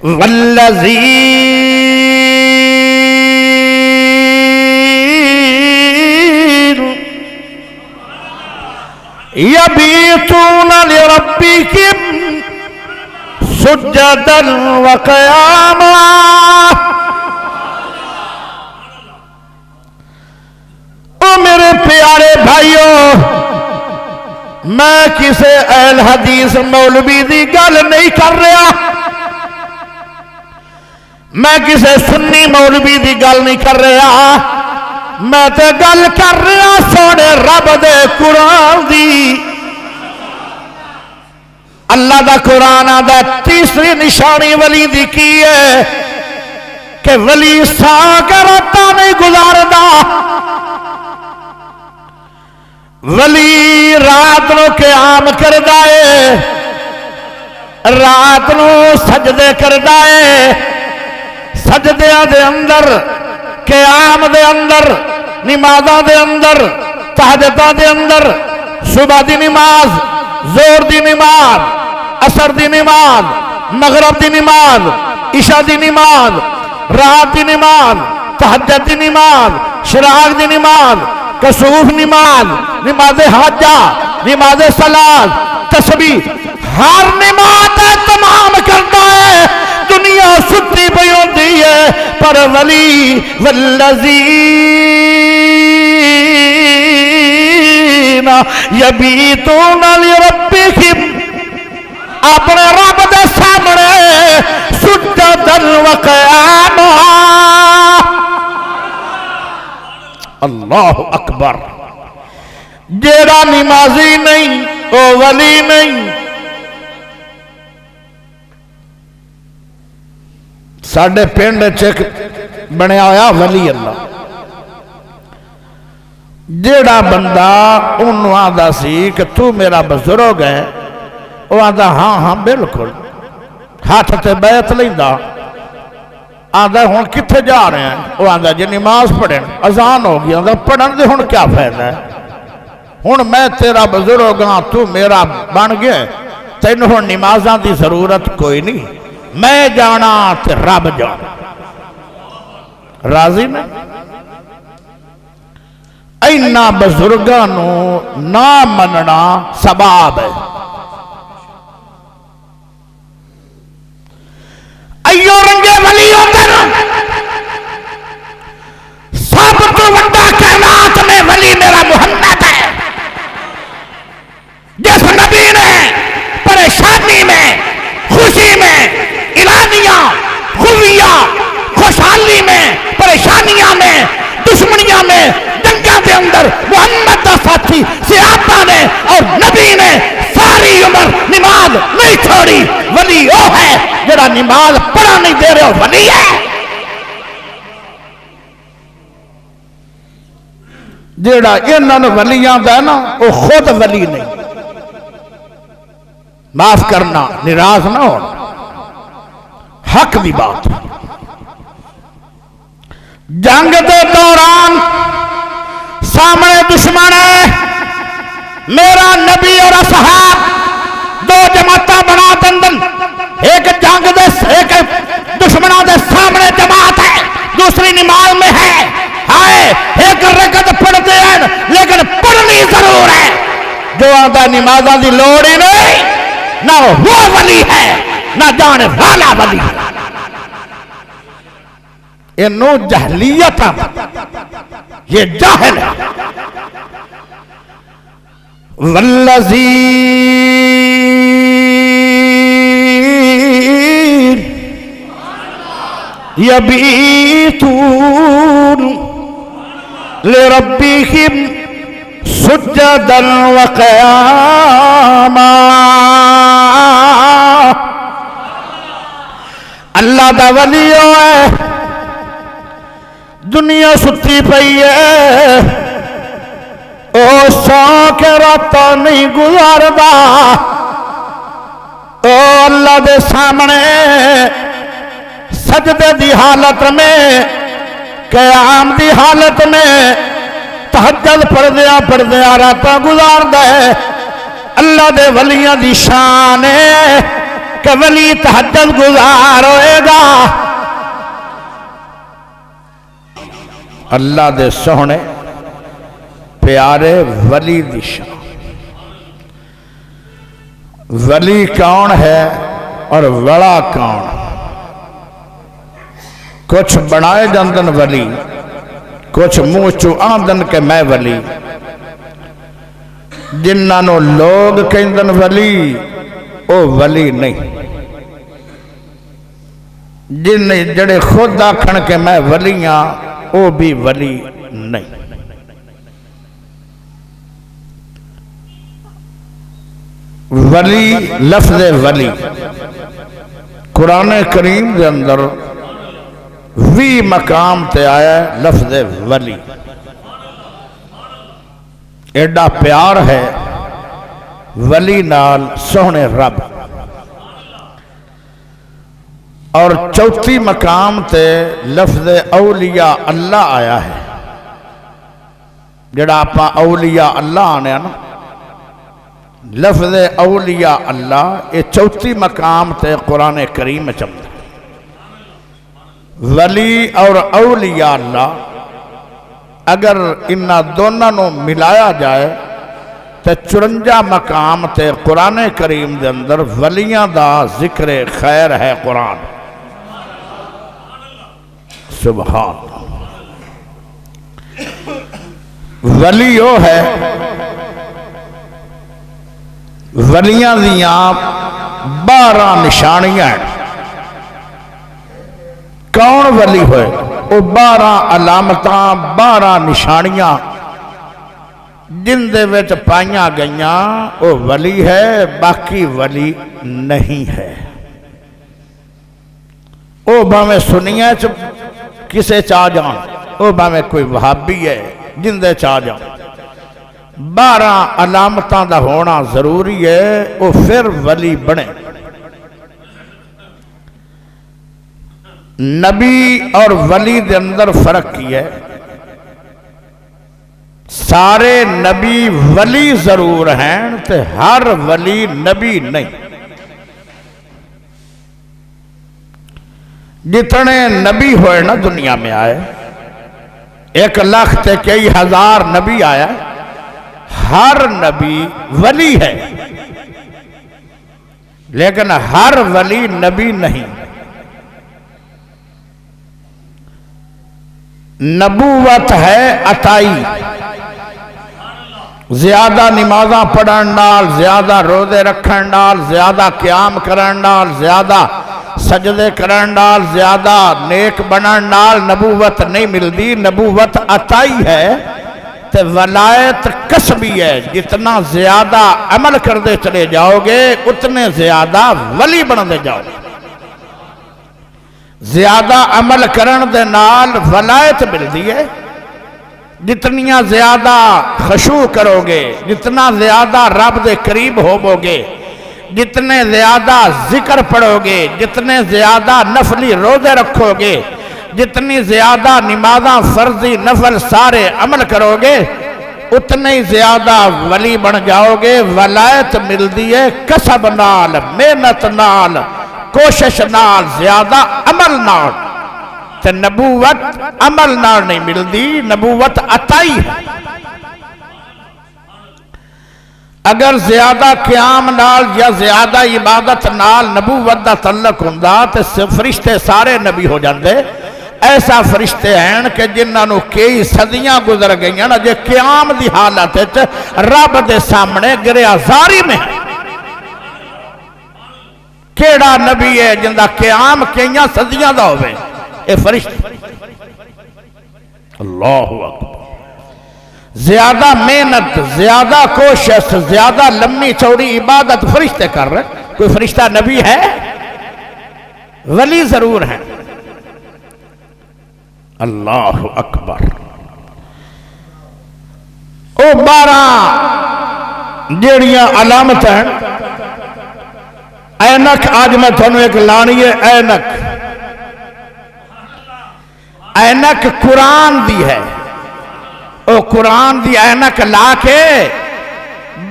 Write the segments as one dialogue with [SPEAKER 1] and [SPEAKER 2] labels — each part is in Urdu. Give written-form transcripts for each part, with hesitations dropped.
[SPEAKER 1] والذین یبیتون لربہم سجدا وقیاما. او میرے پیارے بھائیوں، میں کسے اہل حدیث مولوی دی گل نہیں کر رہا، میں کسے سنی مولوی دی گل نہیں کر رہا، میں تے گل کر رہا سونے رب دے قرآن دی. اللہ دا قرآن دا تیسری نشانی ولی دی کی ہے کہ ولی سا کے راتاں نہیں گزاردا. ولی رات نو قیام کردا ہے، رات نو سجدے کردا ہے، سجدیاں دے اندر، قیام دے اندر، نمازاں دے اندر، تہجداں دے اندر، صبح دی نماز، زور دی نماز، عصر دی نماز، مغرب دی نماز، عشاء دی نماز، رات دی نماز، تہجد دی نماز، شراق دی نماز، کسوف نماز، نماز حاجہ، نماز صلاۃ، تسبیح، ہر نماز تمام کرتا ہے. دنیا ستی پئی ہوندی ہے پر ولی والذین یبیتون لربہم اپنے رب دے سامنے سجدا وقیاما. اللہ اکبر. جیڑا نمازی نہیں او ولی نہیں. ساڑھے پینڈ چک بنیا ہویا ولی اللہ. جیڑا بندہ انہوں آدھا سی کہ تو میرا بزرگ ہے، وہ آدھا ہاں ہاں بالکل، ہاتھ تے بیعت لیندہ. آدھا ہون کتھے جا رہے ہیں؟ وہ آدھا جی نماز پڑھیں، اذان ہو گیا. آدھا پڑھن دے ہون کیا فائدہ ہے؟ ہون میں تیرا بزرگ ہاں، تو میرا بن گیا، تینوں ہون نمازاں دی ضرورت کوئی نہیں، میں جانا تے رب جانا. راضی میں اینا بزرگانو نہ مننا سباب ہے. ایو رنگے ولی ہوتے نا، سب تو وڈا کائنات میں ولی میرا محمد ہے. جس نبی نے پریشانی میں، خوشی میں، اعلانیاں، خوبیاں، خوشحالی میں، پریشانیاں میں، دشمنیاں میں، جنگاں دے اندر محمد دا ساتھی صحابہ نے اور نبی نے ساری عمر نماز نہیں چھوڑی. ولی وہ ہے جڑا نماز پڑھا نہیں دے رہے، ولی ہے. جڑا انہاں نوں ولیاں دا نا وہ خود ولی نہیں. معاف کرنا، ناراض نہ ہونا، حق دی بات. جنگ دے دوران سامنے دشمن ہے، میرا نبی اور اصحاب دو جماعتاں بنا دندن. ایک جنگ دے، ایک دشمنوں دے سامنے جماعت ہے، دوسری نماز میں ہے. ہائے ایک رکعت پڑھتے ہیں لیکن پڑھنی ضرور ہے. جو آدھا نمازاں دی لوڑ ہی نہیں، نہ وہ ولی ہے نہ جانے والا ولی ہے. انہوں جہلیت، یہ جاہل ہے. والذین یبیتون لربہم سجدا وقیاما. اللہ دا ولی ہے. دنیا ستی پئی ہے، او سو کے راتہ نہیں گزاردا. او اللہ دے سامنے سجدے دی حالت میں، قیام دی حالت میں، تہجد پڑھدیا راتاں گزاردا ہے. اللہ دے ولیاں دی شان ہے کہ ولی تہجد گزار ہوئے گا اللہ دے سونے پیارے ولی دی شان۔ ولی کون ہے اور وڑا کون؟ کچھ بنائے جاندن ولی، کچھ منہ چو آندن کہ میں ولی، جنہاں لوگ کہندن ولی او ولی نہیں، جن جڑے خود آکھن کہ میں ولیاں او بھی ولی نہیں۔ ولی لفظ ولی قرآن کریم دے اندر 20 مقام تے آیا ہے لفظ ولی۔ ایڈا پیار ہے ولی نال سونے رب، اور 34 مقام تے لفظ اولیاء اللہ آیا ہے۔ جڑا اپنا اولیاء اللہ آنے نا، لفظ اولیاء اللہ یہ 34 مقام تے قرآن کریم چمد۔ ولی اور اولیاء اللہ اگر انہا دونوں ملایا جائے تو 54 مقام تے قرآن کریم دے اندر ولیاں دا ذکر خیر ہے قرآن۔ سبحان ولی وہ ہے، ولیاں دیاں 12 نشانیاں ہیں۔ کون ولی ہوئے؟ وہ 12 علامتاں 12 نشانیاں جن دے وچ پائیاں گئیاں وہ ولی ہے، باقی ولی نہیں ہے۔ وہ باویں سنیاں کسے چاہ جان، وہ باویں کوئی وہابی ہے جن دے چاہ جان، 12 علامتاں دا ہونا ضروری ہے، وہ پھر ولی بنے۔ نبی اور ولی دے اندر فرق کی ہے، سارے نبی ولی ضرور ہیں تے ہر ولی نبی نہیں۔ جتنے نبی ہوئے نا دنیا میں آئے، 1 لاکھ تے کئی ہزار نبی آیا، ہر نبی ولی ہے، لیکن ہر ولی نبی نہیں۔ نبوت ہے عطائی، زیادہ نمازاں پڑھن نال، زیادہ روزے رکھن نال، زیادہ قیام کرن نال، زیادہ سجدے کرن نال، زیادہ نیک بنن نال نبوت نہیں ملدی۔ نبوت عطائی ہے تے ولایت کسبی ہے، جتنا زیادہ عمل کردے چلے جاؤ گے اتنے زیادہ ولی بندے جاؤ گے۔ زیادہ عمل کرن دے نال ولایت ملدی ہے، جتنیاں زیادہ خشوع کرو گے، جتنا زیادہ رب دے قریب ہوو گے، جتنے زیادہ ذکر پڑھو گے، جتنے زیادہ نفلی روزے رکھو گے، جتنی زیادہ نمازاں فرضی نفل سارے عمل کرو گے، اتنے ہی زیادہ ولی بن جاؤ گے۔ ولایت ملدی ہے کسب نال، محنت نال، کوشش نال، زیادہ عمل نال، تے نبوت عمل نال نہیں ملدی، نبوت عطائی ہے۔ اگر زیادہ قیام نال یا زیادہ عبادت نال نبوت دا تعلق ہوندا تے فرشتے سارے نبی ہو جاندے۔ ایسا فرشتے ہیں کہ جنہاں کئی صدیاں گزر گئیاں نا، جے قیام دی حالت رب دے سامنے گریا زاری میں، کیڑا نبی ہے جن دا قیام کئیاں صدیاں دا ہوئے؟ اے فرشتے۔ اللہ اکبر۔ زیادہ محنت، زیادہ کوشش، زیادہ لمبی چوڑی عبادت فرشتے کر رہے۔ کوئی فرشتہ نبی ہے؟ ولی ضرور ہے۔ اللہ اکبر۔ او 12 جیڑیاں علامت ہیں، اینک آج میں تھانوں ایک لانی ہے، اینک۔ اینک قرآن دی ہے، او قرآن دی اینک لا کے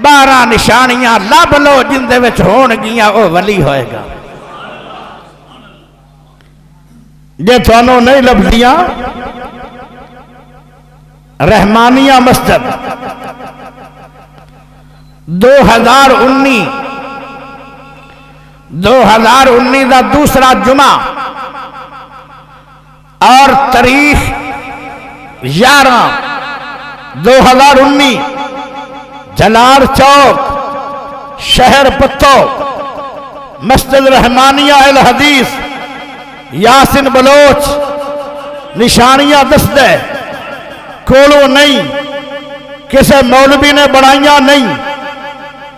[SPEAKER 1] 12 نشانیاں لب لو جن دے وچ ہون گیاں او ولی ہوئے گا۔ یہ تھانوں نہیں لبدیاں رحمانیہ مسجد 2019 دا دوسرا جمعہ اور تاریخ 11/2019 جلال چوک شہر پتو مسجد رحمانیہ الحدیث یاسین بلوچ نشانیاں دستے کولو نہیں کسے مولوی نے بڑھائیاں نہیں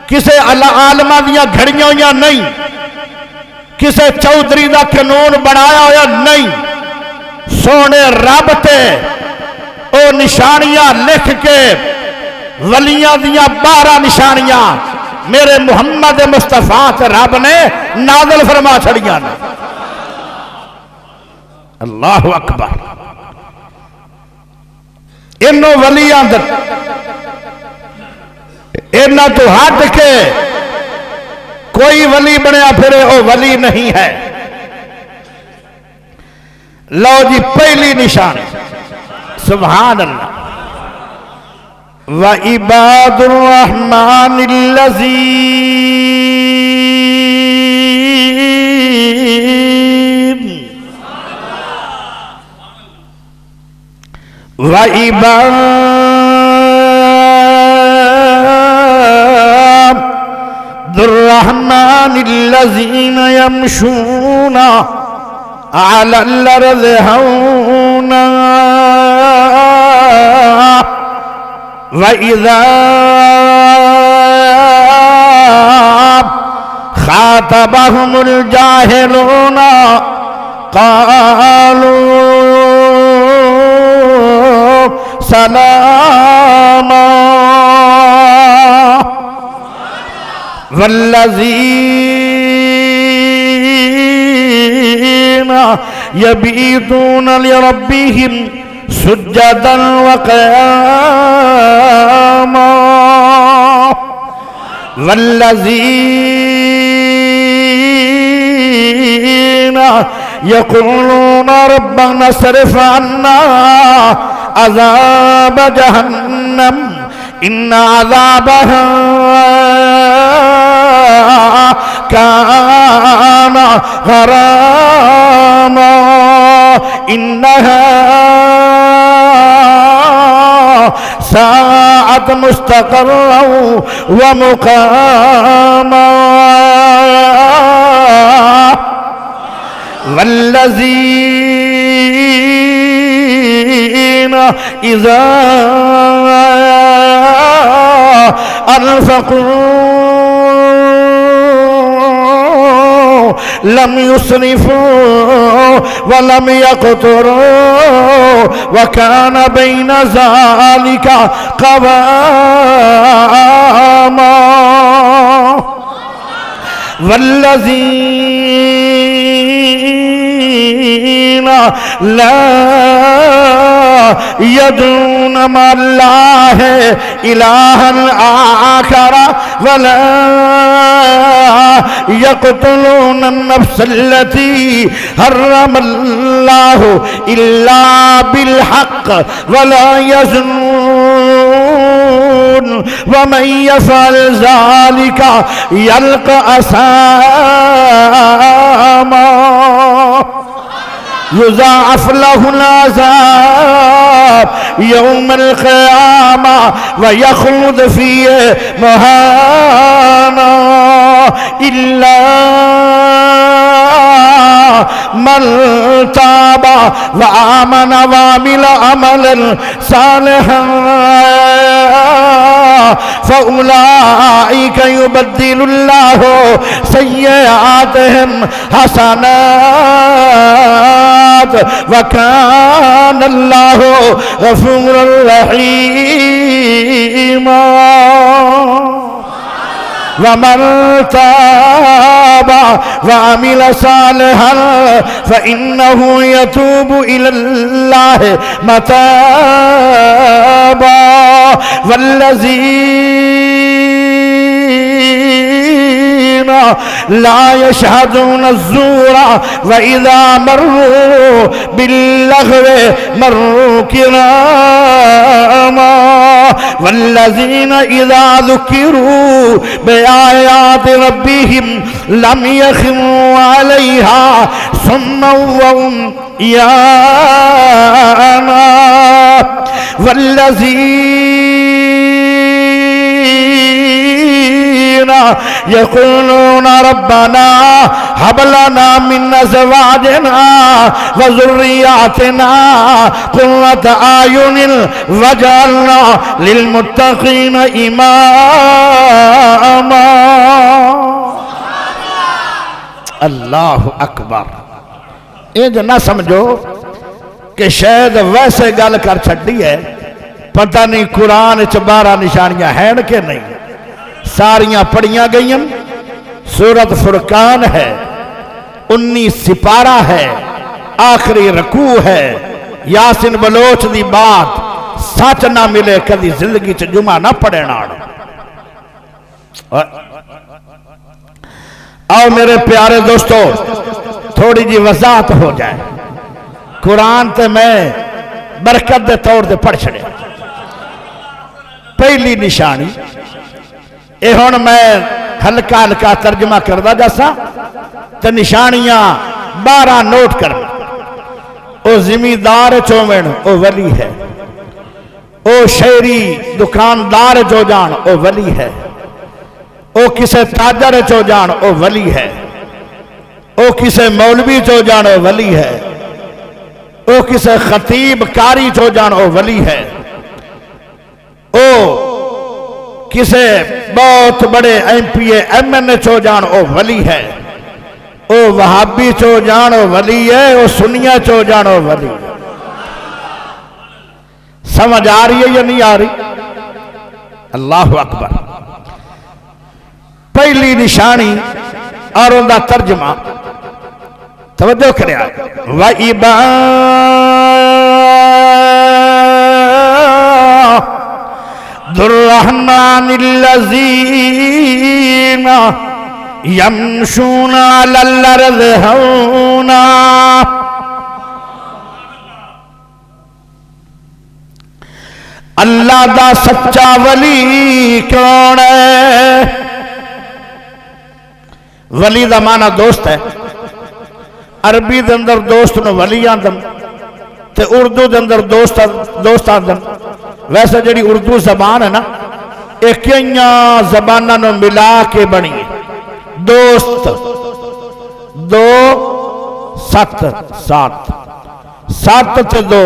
[SPEAKER 1] کسے عالمہ دیا گھڑیاں یا نہیں کسے چودھری دا قانون بنایا یا نہیں سونے رب تے او نشانیاں لکھ کے ولیاں دیا 12 نشانیاں میرے محمد مصطفیٰ تے رب نے نازل فرما چھڑیاں نے اللہ اکبر انہوں ولیاں در انہوں تو ہٹ کے کوئی ولی بنیا پھرے او ولی نہیں ہے لو جی پہلی نشان سبحان اللہ وَعِبَادُ الرَّحْمَنِ الَّذِينَ وَعِبَادُ الرَّحْمَنِ الَّذِينَ يَمْشُونَ عَلَى الْأَرْضِ هَوْنًا وَإِذَا خَاطَبَهُمُ الْجَاهِلُونَ قَالُوا سَلَامًا وَالَّذِينَ يَبِيتُونَ لِرَبِّهِمْ سجدا وقياما والذين يقولون ربنا اصرف عنا عذاب جهنم إن عذابها كان غراما إنها ساعت مستقرا ومقاما والذين إذا أنفقوا لم يسرفوا ولم يقتروا وكان بين ذلك قواما والذين لا يدعون مع الله إلها آخر ولا يقتلون النفس التي حرم الله إلا بالحق ولا يزنون ومن يفعل ذلك يلقى أثاما يضاعف له العذاب يوم القيامة ويخلد فيه مهانا إلا من تاب وآمن وعمل عملا صالحا فأولئك يبدل الله سيئاتهم حسنات وكان الله غفورا رحيما ومن تاب وعمل صالحا فإنه يتوب إلى الله متابا والذين لا يشهدون الزور وإذا مروا باللغو مروا كراما والذين إذا ذكروا بآيات ربهم لم يخروا عليها صما وهم عميانا والذين يقولون ربنا هب لنا من أزواجنا وذرياتنا قرة أعين واجعلنا للمتقين إماما اللہ اکبر. یہ جو نہ سمجھو کہ شاید ویسے گل کر چھڑی ہے پتہ نہیں قرآن 12 نشانیاں ہیں کہ نہیں. ساریاں پڑھیاں گئیں. سورت فرقان ہے, 19 سپارہ ہے, آخری رکوع ہے. یاسین بلوچ دی بات سچ نہ ملے کدی زندگی چ جمعہ نہ پڑھے ناڑ. آؤ میرے پیارے دوستو تھوڑی جی وضاحت ہو جائے. قرآن تے میں برکت دے طور دے پڑھ چھڑے. پہلی نشانی اے ہون میں ہلکا ہلکا ترجمہ کردہ جیسا تے نشانیاں 12 نوٹ کرنا. او زمیندار چومن او ولی ہے, او شہری دکاندار جو جان او ولی ہے, او کسے تاجر چو جان او ولی ہے, او کسے مولوی چو جان او ولی ہے, او کسے خطیب کاری چو جان او ولی ہے, او کسے بہت بڑے ایم پی ایم این اے چو جان او ولی ہے, او وہابی چو جان او ولی ہے, او سنیہ چو جان او ولی ہے. سمجھ آ رہی ہے یا نہیں آ رہی؟ اللہ اکبر. پہلی نشانی اور ان دا ترجمہ توجہ کرے آئے. وَعِبَادُ الرَّحْمَنِ الَّذِينَ يَمْشُونَ عَلَى الْأَرْضِ هَوْنًا. اللہ دا سچا ولی کون ہے؟ ولی دا معنی دوست ہے. عربی دے اندر دوست نو ولی آندن تے اردو دے اندر دوست آندن. ویسے جڑی اردو زبان ہے نا ایک کئیاں زبانہ نو ملا کے بنی ہے. دوست دو ست سات سات تے دو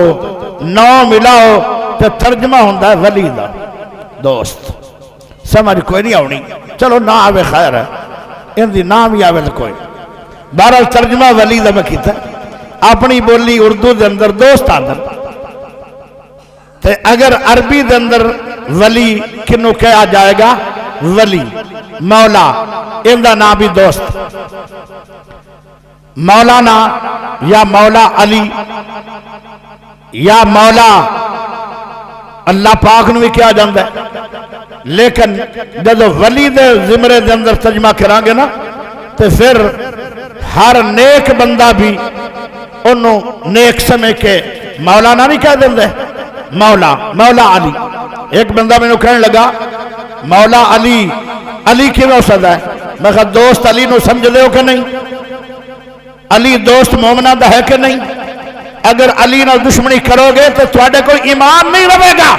[SPEAKER 1] 9 ملاؤ تے ترجمہ ہوندہ ہے ولی دا دوست. سمجھ کوئی نہیں آؤنی, چلو نہ آوے خیر ہے, ان دی نام ہی آوے تو کوئی. بہرحال ترجمہ ولی دا میں کیتا اپنی بولی اردو دے اندر دوست آندر. تے اگر عربی دے اندر ولی کنو کہا جائے گا ولی مولا, ان دا نام بھی دوست. مولانا یا مولا علی یا مولا اللہ پاک نو بھی کیا جاندہ ہے. لیکن جب ولی دے زمرے دے اندر ترجمہ کرانگے نا تو پھر ہر نیک بندہ بھی انہوں نیک سمے کے مولانا نہیں کہہ دیندے. مولا علی. ایک بندہ میں نے کہنے لگا مولا علی کیوں سدا ہے؟ میں کہا دوست علی نو سمجھ دے ہو کہ نہیں؟ علی دوست مومنہ دا ہے کہ نہیں؟ اگر علی نو دشمنی کرو گے تو تواڈے کوئی ایمان نہیں رہے گا.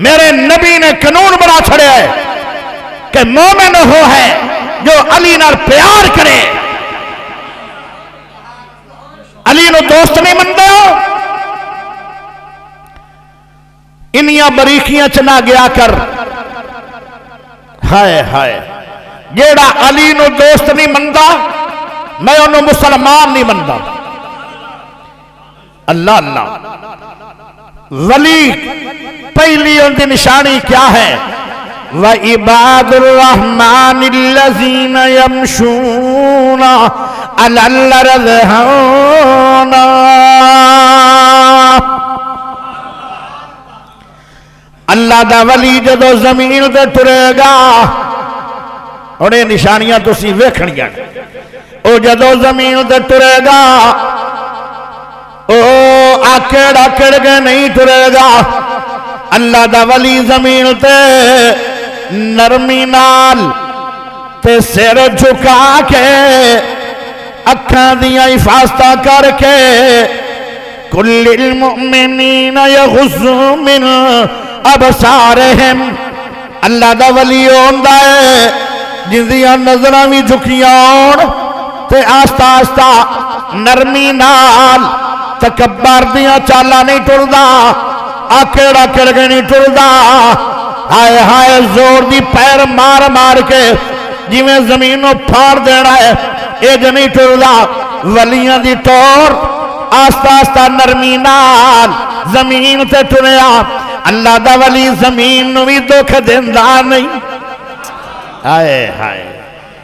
[SPEAKER 1] میرے نبی نے قانون بنا چھڑے ہے کہ مومن ہو ہے جو علی نال پیار کرے. علی نو دوست نہیں مندے ہو. انیاں بریکیاں چنا گیا کر. ہائے جیڑا علی نو دوست نہیں مندہ میں انہوں مسلمان نہیں مندہ. اللہ ولی پہلی ان کی نشانی کیا ہے؟ وَعِبَادُ الرَّحْمَنِ الَّذِينَ يَمْشُونَ عَلَى الْأَرْضِ هَوْنًا. اللہ دا ولی جدو زمین دے ٹرے گا ہن یہ نشانیاں تسی ویکھنیاں او جدو زمین تے ٹرے گا او آکڑ آکڑ کے نہیں ٹرے گا اللہ دا ولی زمین تے نرمی نال تے سر جھکا کے اکھاں دیاں حفاظتاں کر کے کل المؤمنین یغضوا من ابصارہم اللہ دا ولی ہوندا ہے جن دیاں نظراں وی جھکیاں ہون تے آہستہ آہستہ نرمی نال تکبر دیاں چالاں نہیں ٹردا آکڑ آکڑ کے نہیں ٹردا ہائے ہائے زور دی پیر مار مار کے جی میں زمینوں پھاڑ دینا ہے اے جو نہیں ٹردا ولیاں دی ٹور آستہ آستہ نرمی نال زمین تے ٹریا اللہ دا ولی زمین نو بھی دکھ دیندا نہیں ہائے ہائے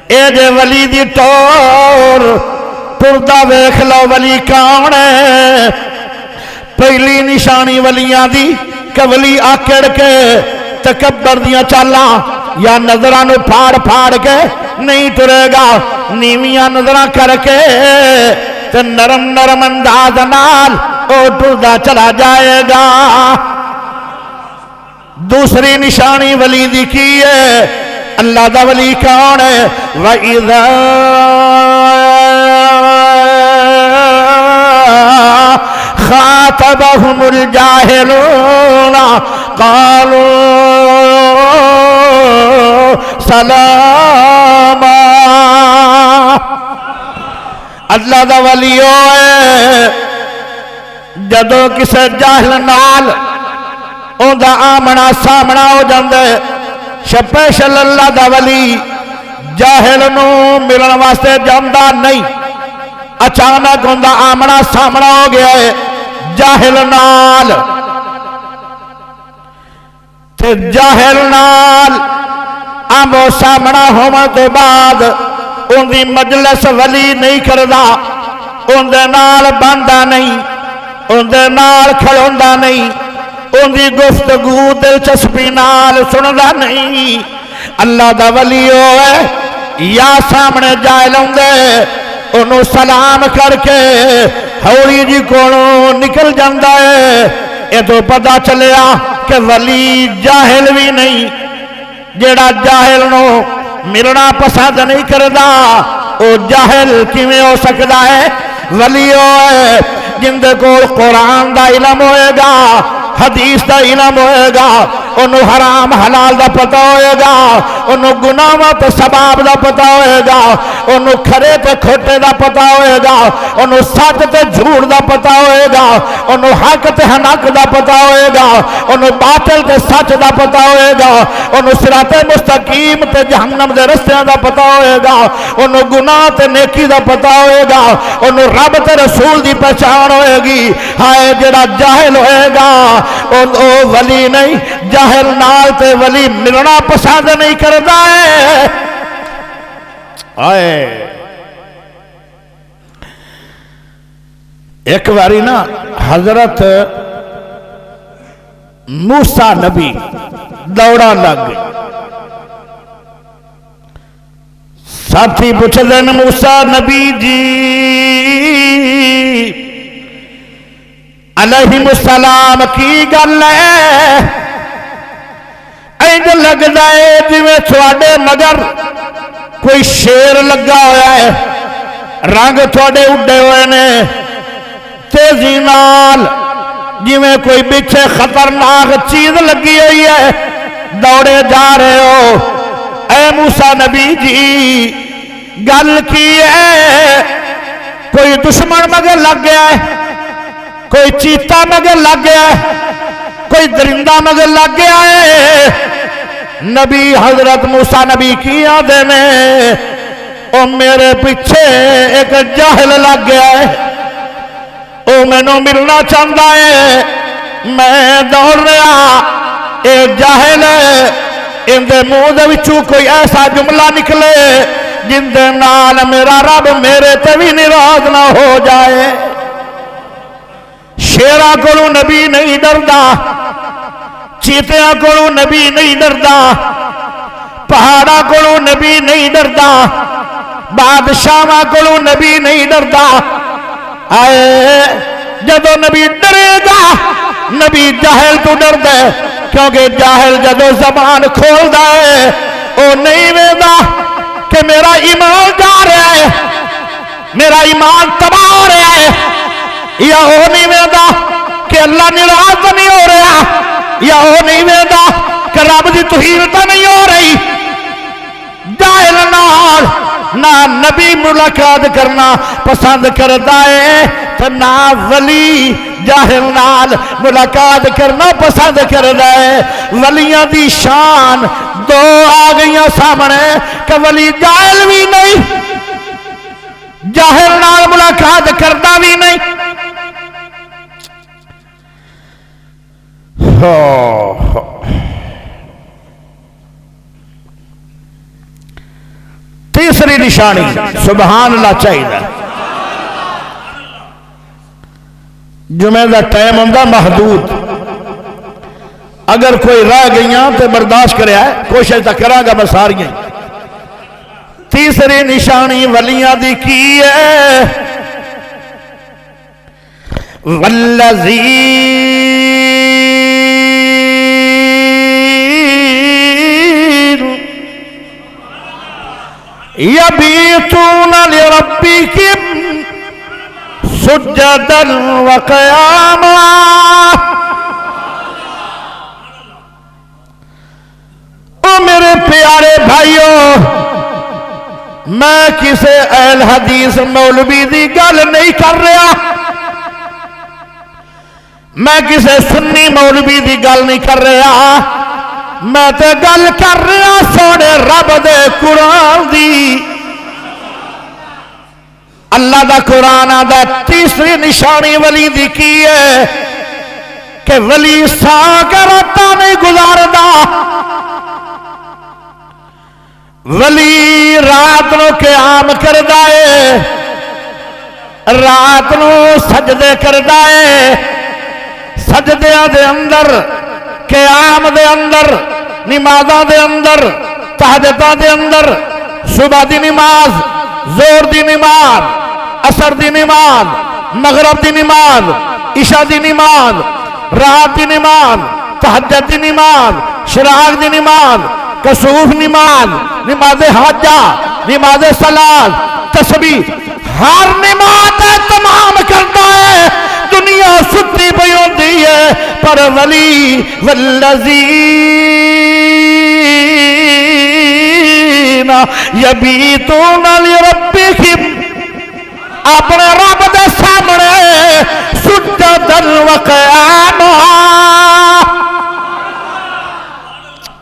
[SPEAKER 1] اے جے ولی دی ٹور ٹردا ویکھ لو ولی کون ہے پہلی نشانی ولیاں دی کہ ولی آکڑ کے تکبر دیاں چالاں یا نظرانو پھاڑ پھاڑ کے نہیں ٹرے گا نیویاں نظراں کر کے تے نرم نرم انداز نال او ٹردا چلا جائے گا دوسری نشانی ولی دی کی ہے اللہ دا ولی کون ہے وَإِذَا خَاطَبَهُمُ الْجَاهِلُونَ قَالُوا سَلَامًا اللہ دا ولی ہوئے جدو کسے جاہل نال اون دا آمنا سامنا ہو جاندے شپیشل اللہ دا ولی جاہل نو ملن واسطے جاندہ نہیں اچانک اون دا آمنا سامنا ہو گیا ہے جاہل نال تے جاہل نال آمو سامنا ہونے تو بعد ان دی مجلس ولی نہیں کردا ان دے نال باندھا نہیں ان دے نال کھڑوندا نہیں ان دی گفتگو دلچسپی نال سندا نہیں اللہ دا ولی ہوئے یا سامنے جائے لوندے انہوں سلام کر کے ہولی جی کونوں نکل جاندہ ہے یہ تو پتہ چلیا کہ ولی جاہل بھی نہیں جیڑا جاہل نو ملنا پسند نہیں کردا او جاہل کیویں ہو سکدا ہے ولی ہوئے جن دے کول قرآن دا علم ہوئے گا حدیث دا علم ہوئے گا انہوں حرام حلال دا پتہ ہوئے گا انہوں گناہوں تے ثواب دا پتہ ہوئے گا انہوں کھرے تے کھوٹے دا پتہ ہوئے گا انہوں سچ تے جھوٹ دا پتہ ہوئے گا انہوں حق تے حق دا پتہ ہوئے گا انہوں باطل تے سچ دا پتہ ہوئے گا انہوں صراط مستقیم تے جہنم دے رستیاں دا پتہ ہوئے گا انہوں گناہ تے نیکی دا پتہ ہوئے گا انہوں رب تے رسول دی پہچان ہوئے گی ہائے جڑا جاہل ہوئے گا او ولی نہیں جاہل نال تے ولی ملنا پسند نہیں کردا ہے آئے ایک باری نا حضرت موسیٰ نبی دوڑا لگ گئی ساتھی پوچھ دین موسیٰ نبی جی علیہ السلام کی گل ہے اینج لگ جائے جی میں تھوڑے مگر کوئی شیر لگا ہوا ہے رنگ تھوڑے اڈے ہوئے نے تیزی نال جی میں کوئی بچھے خطرناک چیز لگی ہوئی ہے دوڑے جا رہے ہو اے موسیٰ نبی جی گل کی ہے کوئی دشمن مگر لگ گیا ہے کوئی چیتا مگر لگ گیا ہے کوئی درندہ مگر لگ گیا ہے نبی حضرت موسیٰ نبی کی آدھے نے او میرے پیچھے ایک جاہل لگ گیا ہے او میں نو ملنا چاہتا ہے میں دوڑ رہا اے جاہل ہے ان دے منہ دے وچوں کوئی ایسا جملہ نکلے جن دے نال میرا رب میرے تے بھی ناراض نہ ہو جائے شیرہ کولوں نبی نہیں ڈردا چیتیاں کولوں نبی نہیں ڈردا پہاڑا کو نبی نہیں ڈردا، بادشاہاں کو نبی نہیں ڈردا۔ آئے جدو نبی ڈرے گا نبی جاہل تو ڈر دے، کیونکہ جاہل جدو زبان کھول دے او نہیں ویدا کہ میرا ایمان جا رہا ہے، میرا ایمان تباہ ہو رہا ہے، یا وہ نہیں ویدا کہ اللہ ناراض نہیں ہو رہا، یا وہ نہیں ویدا کہ رب دی توہین تو نہیں ہو رہی۔ جاہل نال نہ نبی ملاقات کرنا پسند کرتا ہے تو نہ ولی جاہل نال ملاقات کرنا پسند کرتا ہے۔ ولیاں دی شان دو آ گئیاں سامنے کہ ولی جاہل بھی نہیں، جاہل نال ملاقات کرتا بھی نہیں۔ تیسری نشانی سبحان اللہ چاہیے، جمعہ دا ٹائم ہوندہ محدود، اگر کوئی رہ گئیاں تو برداشت کرے ہے، کوشش تا کرا گا مساریاں۔ تیسری نشانی ولیاں دی کی ہے، والذین یبیتون لربکم سجدا وقیاما۔ او میرے پیارے بھائیوں، میں کسے اہل حدیث مولوی دی گل نہیں کر رہا، میں کسے سنی مولوی دی گل نہیں کر رہا، میں تے گل کر رہا سونے رب دے قرآن دی۔ اللہ دا قرآن دا تیسری نشانی ولی دی کی ہے کہ ولی سا کے راتاں نہیں گزاردا، ولی رات نو قیام کردا ہے، رات نو سجدے کردا ہے، سجدیاں دے اندر، قیام دے اندر، نمازاں دے اندر، تہجداں دے اندر، صبح دی نماز، زور دی نماز، عصر دی نماز، مغرب دی نماز، عشاء دی نماز، رات دی نماز، تہجد دی نماز، شراق دی نماز، کسوف نماز، نماز حاجہ، نماز صلاة، تسبیح، ہر نماز تمام کرتا ہے۔ دنیا ستی پئی ہوندی ہے پر ولی والذین یبیتون لربکم اپنے رب دے سامنے سجدا وقیاما۔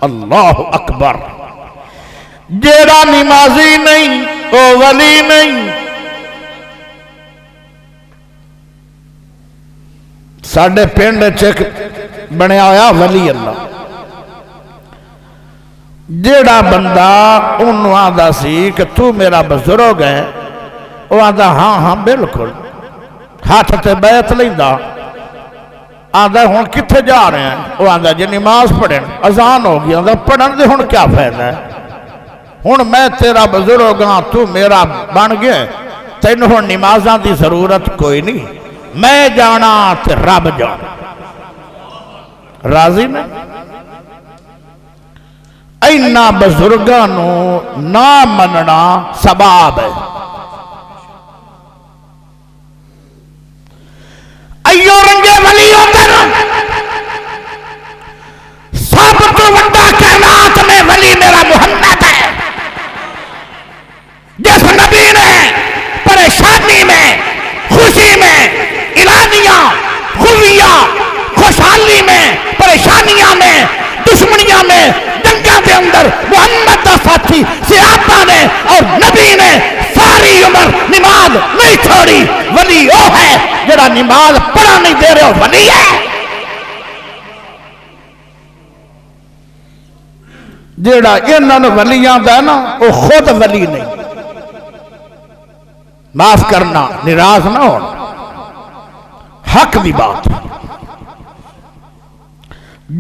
[SPEAKER 1] اللہ اکبر۔ جیڑا نمازی نہیں وہ ولی نہیں۔ ساڑھے پینڈ چک بنیا ہویا ولی اللہ، جیڑا بندہ انہوں آدھا سی کہ تو میرا بزرگ ہے، وہ آدھا ہاں ہاں بالکل، ہاتھ تے بیعت لیندہ، آدھا ہون کتھے جا رہے ہیں، وہ آدھا جی نماز پڑھیں، اذان ہو گیا، آدھا پڑھن دے ہون کیا فائدہ ہے، ہون میں تیرا بزرگ ہاں تو میرا بن گئے، تینوں ہون نمازاں دی ضرورت کوئی نہیں، میں جانا تے رب جانا۔ راضی میں اینا بزرگانو نہ مننا سباب ہے۔ ایو رنگے ولی ہوتے نا، سب تو وڈا کائنات میں ولی میرا محمد ہے، جس نبی نے پریشانی میں، خوشی میں، اعلانیاں، خوبیاں، خوشحالی میں، پریشانیاں میں، دشمنیاں میں، جنگاں کے اندر محمد دا ساتھی صحابہ نے اور نبی نے ساری عمر نماز نہیں چھوڑی۔ ولی وہ ہے جڑا نماز پڑھا نہیں دے رہے ولی ہے، جڑا انہاں ولیاں دا نا وہ خود ولی نہیں۔ معاف کرنا، ناراض نہ ہونا، حق دی بات۔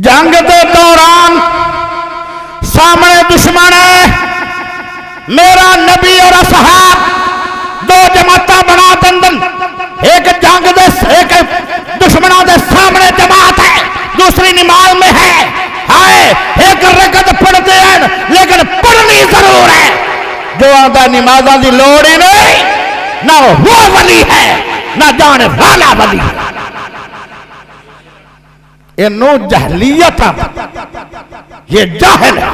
[SPEAKER 1] جنگ دے دوران سامنے دشمن ہے، میرا نبی اور اصحاب دو جماعتاں بنا دندن، ایک جنگ دے ایک دشمنوں دے سامنے جماعت ہے، دوسری نماز میں ہے، ہائے ایک رکعت پڑھتے ہیں لیکن پڑھنی ضرور ہے، جو آدھا نمازاں دی لوڑ ہی نہیں، نہ وہ ولی ہے نہ جانے والا ولی ہے، یہ نو جہلیت ہے، یہ جاہل ہے۔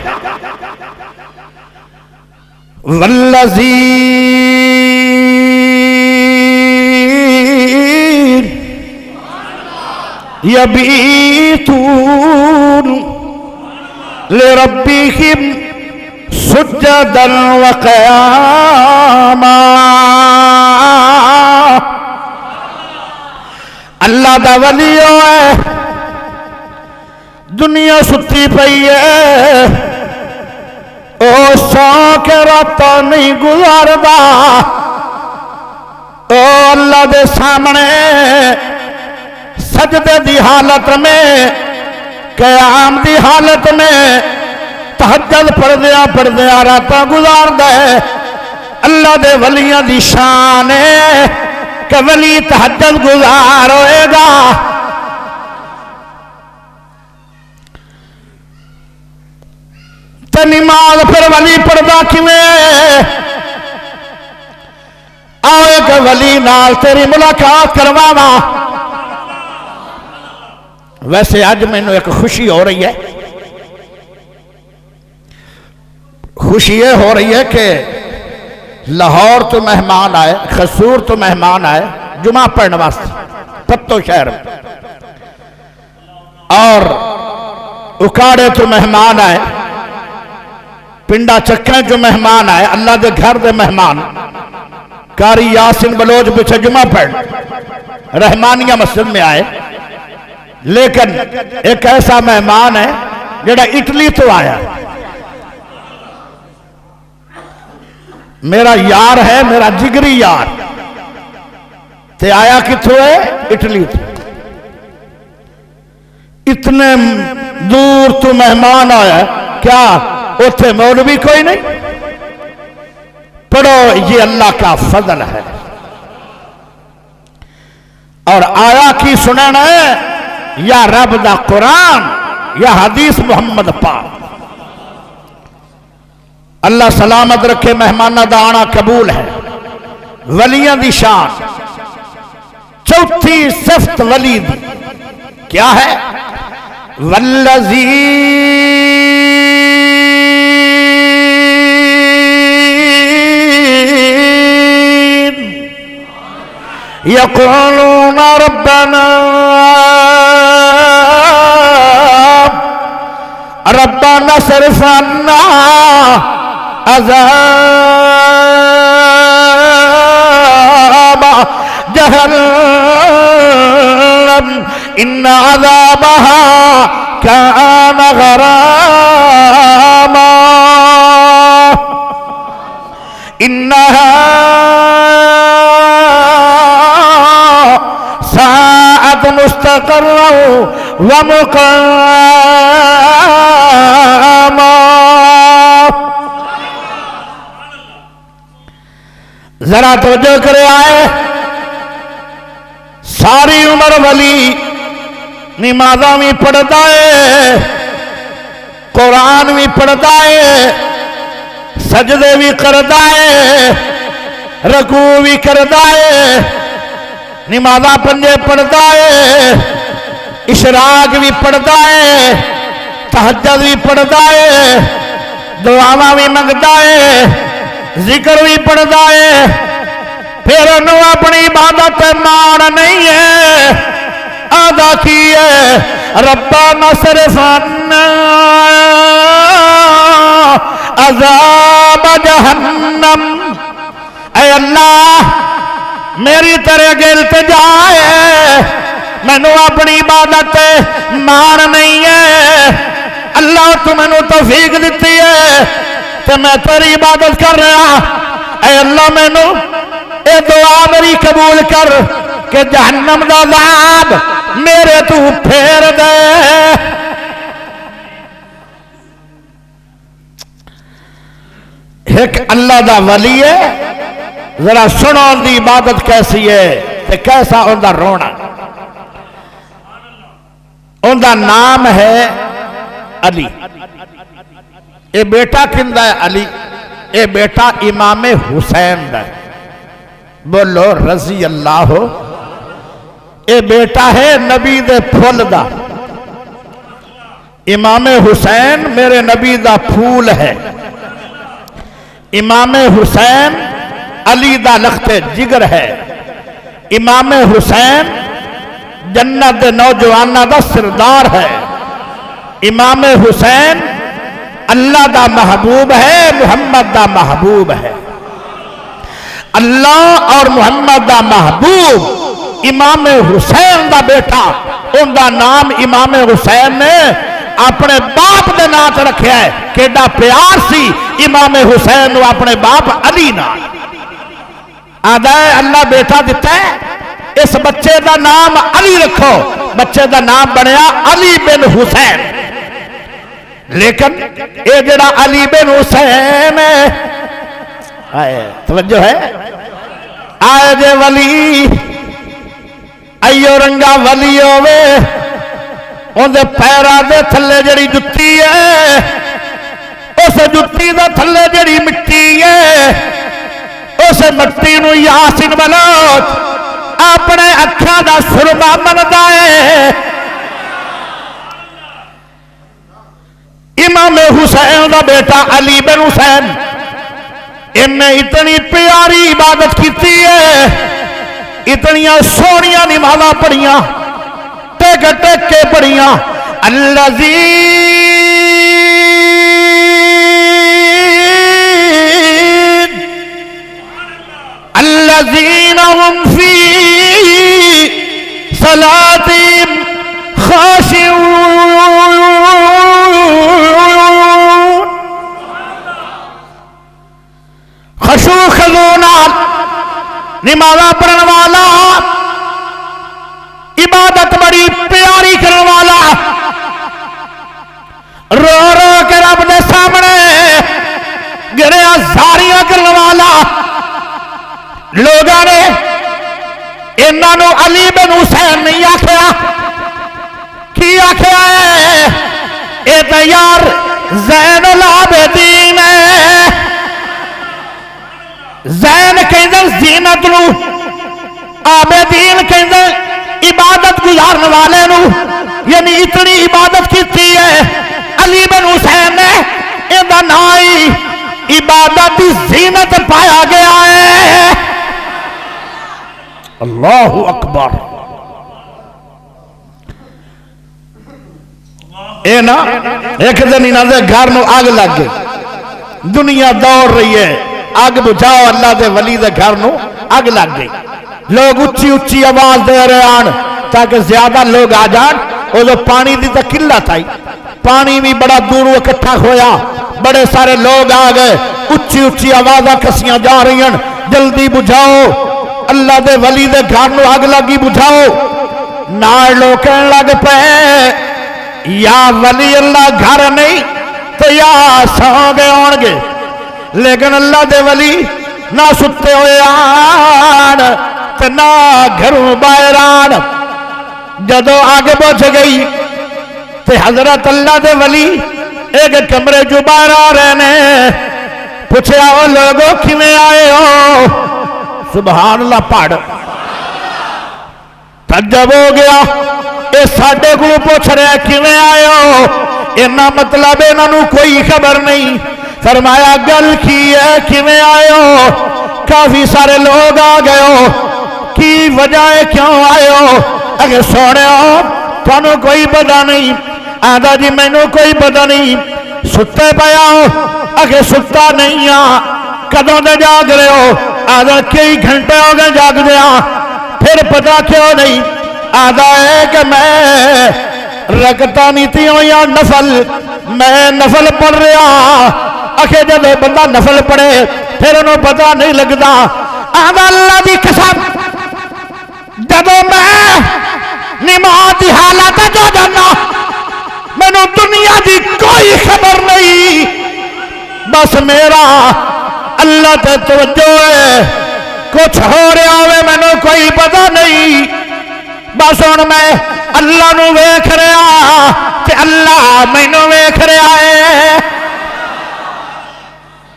[SPEAKER 1] والذین یبیتون لربہم سجدا وقیاما، اللہ دا ولی ہے، دنیا ستی پئی ہے، او سو کے راتاں نہیں گزاردا، او اللہ دے سامنے سجدے دی حالت میں، قیام دی حالت میں تہجد پڑھدیا راتاں گزاردا ہے۔ اللہ دے ولیاں دی شان ہے کہ ولی تہجد گزار ہوئے گا۔ تے نماز پھر ولی پڑھدا کیویں؟ آؤ ایک ولی نال تیری ملاقات کرواواں۔ ویسے اج مینوں ایک خوشی ہو رہی ہے، خوشی یہ ہو رہی ہے کہ لاہور تو مہمان آئے، خسور تو مہمان آئے جمعہ پڑھنے واسطے پتو شہر میں، اور اکاڑے تو مہمان آئے، پنڈا چکیں جو مہمان آئے، اللہ دے گھر دے مہمان، کاری یاسین بلوچ بچھے جمعہ پڑھ رحمانیہ مسجد میں آئے، لیکن ایک ایسا مہمان ہے جڑا اٹلی تو آیا، میرا یار ہے، میرا جگری یار، تے آیا کتھوں ہے؟ اٹلی تو، اتنے دور تو مہمان آیا، کیا اتھے مولوی کوئی نہیں؟ پڑھو یہ اللہ کا فضل ہے۔ اور آیا کی سننا ہے؟ یا رب دا قرآن یا حدیث محمد پاک۔ اللہ سلامت رکھے، مہمانہ دا آنا قبول ہے۔ ولیاں دی شان چوتھی صفت ولی دی کیا ہے؟ والذین یقولون ربنا اصرف عنا عذاب جہنم ان عذابها كان غراما انها ساءت مستقرا ومقاما۔ ذرا توجہ کرے آئے، ساری عمر ولی نمازاں بھی پڑھتا ہے، قرآن بھی پڑھتا ہے، سجدے بھی کرتا ہے، رکوع بھی کرتا ہے، نمازاں پنجے پڑھتا ہے، اشراق بھی پڑھتا ہے، تہجد بھی پڑھتا ہے، دعاواں بھی منگتا ہے، ذکر بھی پڑھتا ہے، پھر انہوں اپنی عبادت مان نہیں ہے، آدھا کی ہے ربنا اصرف عنا عذاب جہنم، اے اللہ میری طرح کے التجا ہے، میں نے اپنی عبادت مان نہیں ہے، اللہ تو میں نے توفیق دیتی ہے تو میں تیری عبادت کر رہا، اے اللہ میں نے اے دعا میری قبول کر کہ جہنم دا عذاب میرے تو پھیر دے۔ ایک اللہ دا ولی ہے، ذرا سنو ان دی عبادت کیسی ہے تے کیسا ان دا رونا۔ ان دا نام ہے علی۔ اے بیٹا کندہ ہے علی؟ اے بیٹا امام حسین دا ہے، بولو رضی اللہ ہو۔ اے بیٹا ہے نبی دے پھول دا، امام حسین میرے نبی دا پھول ہے۔ امام حسین علی دا لخت جگر ہے۔ امام حسین جنت دے نوجوانہ دا سردار ہے۔ امام حسین اللہ دا محبوب ہے، محمد دا محبوب ہے۔ اللہ اور محمد دا محبوب امام حسین دا بیٹا، ان دا نام امام حسین نے اپنے باپ دے نات رکھیا ہے۔ کیڑا پیار سی امام حسین نو اپنے باپ علی نال۔ آدھا ہے اللہ بیٹا دیتا ہے، اس بچے دا نام علی رکھو، بچے دا نام بنیا علی بن حسین۔ لیکن اے جڑا علی بن حسین ہے، توجہ ہے، آئے جے ولی ایو رنگا ولی ہوئے، ان دے پیرا دے تھلے جڑی جتی ہے، اس جتی دے تھلے جڑی مٹی ہے، اس مٹی نو یاسین بلوچ اپنے اکھاں دا سرما مندا ہے۔ امام حسین دا بیٹا علی بن حسین، انہیں اتنی پیاری عبادت کیتی ہے، اتنیاں سونیاں نمازاں پڑھیاں، ٹیک ٹیک کے پڑھیاں۔ الذین هم فی صلاتہم خاشعون، خشوع خضوع نمازاں پڑھن والا، عبادت بڑی پیاری کرنے والا، رو رو کے رب دے سامنے گریاں زاریاں کرنے والا۔ لوگاں نے انہاں نو علی بن حسین نہیں آکھیا، کی آکھیا ہے؟ اے تے یار زین العابدین ہے۔ زین کہندے زینت نو، عابدین کہندے عبادت گزارن والے نو، یعنی اتنی عبادت کیتی ہے علی بن حسین نے، اندہ نائی عبادت زینت پایا گیا ہے۔ اللہ اکبر۔ اے نا ایک دن انہاں دے گھر نو آگ لگ گئی، دنیا دوڑ رہی ہے، آگ بجھاؤ، اللہ دے ولی دے گھر نو آگ لگ گئی۔ لوگ اچھی اچھی آواز دے رہے آن تاکہ زیادہ لوگ آ جان۔ وہ جو پانی دی تا قلت آئی، پانی بھی بڑا دور اکٹھا ہویا، بڑے سارے لوگ آ گئے، اچھی اچھی آوازاں کسیاں جا رہی ہیں، جلدی بجھاؤ، اللہ دے ولی دے گھر نو آگ لگی بجھاؤ۔ نار لوگ کہنے لگ پے، یا ولی اللہ گھر نہیں تو یا سو گئے ہون گے، لیکن اللہ دے ولی نہ ستے ہوئے آن تے نہ گھروں باہر آن۔ جدو آگے بچ گئی تے حضرت اللہ دے ولی ایک کمرے جو باہر آ رہے نے، پوچھے آؤ لوگوں کیویں آئے ہو؟ سبحان اللہ پڑھ، تعجب ہو گیا، اے ساڈے کو پوچھ رہے کیویں آئے ہو؟ انہاں مطلب انہاں نو کوئی خبر نہیں۔ فرمایا گل کی ہے کیویں آئے ہو؟ کافی سارے لوگ آ گئے ہو، کی وجہ ہے کیوں آئے ہو؟ اگر سونے ہو تھانوں کوئی پتہ نہیں؟ آدھا جی میں نو کوئی پتہ نہیں، ستے پیا ہو؟ اگر ستا نہیں ہاں، کدوں دے جاگ رہے ہو؟ آدھا کئی گھنٹے ہو گئے جاگ دیا، پھر پتہ کیوں نہیں؟ آدھا ہے کہ میں رکھتا نہیں تھی ہوں یا نفل، میں نفل پڑھ رہا۔ آخر جب بندہ نفل پڑھے پھر انہوں پتہ نہیں لگتا۔ آدھا اللہ دی قسم جب میں نماز دی حالت جو جانا میں نے دنیا دی کوئی خبر نہیں، بس میرا اللہ تے توجہ ہے، کچھ ہو رہا ہوئے میں نے کوئی پتہ نہیں، بس ہن میں اللہ نو ویکھ رہا تے اللہ مینوں ویکھ رہا ہے،